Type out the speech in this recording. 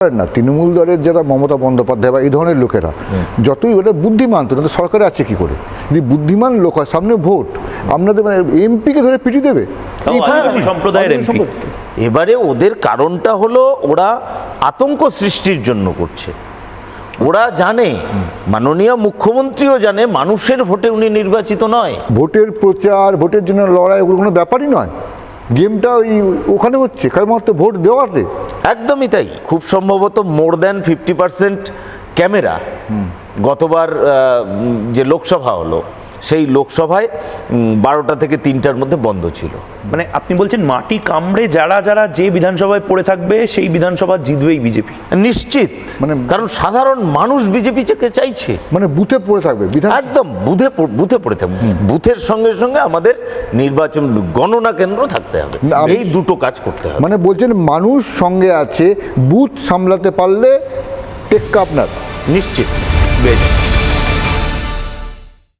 না তৃণমূল দলের যারা মমতা বন্দ্যোপাধ্যায় বা এই ধরনের লোকেরা যতই ওটা বুদ্ধিমান তো সরকারে আছে কি করে, যদি বুদ্ধিমান লোক হয় সামনে ভোট আপনাদের মানে এমপিকে ধরে পিটি দেবে সম্প্রদায়ের এমপি। এবারে ওদের কারণটা হলো ওরা আতঙ্ক সৃষ্টির জন্য করছে। ওরা জানে, মাননীয় মুখ্যমন্ত্রীও জানে মানুষের ভোটে উনি নির্বাচিত নয়। ভোটের প্রচার, ভোটের জন্য লড়াই, ওগুলো কোনো ব্যাপারই নয়। গেমটা ওই ওখানে হচ্ছে কেবলমাত্র ভোট দেওয়াতে। একদমই তাই। খুব সম্ভবত মোর দ্যান 50% ক্যামেরা গতবার যে লোকসভা হলো সেই লোকসভায় 12টা থেকে 3টার মধ্যে বন্ধ ছিল। মানে আপনি বলছেন মাটি কামড়ে যারা যারা যে বিধানসভায় পড়ে থাকবে সেই বিধানসভা জিতবেই বিজেপি নিশ্চিত, মানে কারণ সাধারণ মানুষ বিজেপিকে চাইছে। মানে বুথে পড়ে থাকবে একদম বুথে পড়ে থাকবে। বুথের সঙ্গে সঙ্গে আমাদের নির্বাচন গণনা কেন্দ্র থাকতে হবে, এই দুটো কাজ করতে হবে। মানে বলছেন মানুষ সঙ্গে আছে, বুথ সামলাতে পারলে টেক্কা আপনার নিশ্চিত বেশ।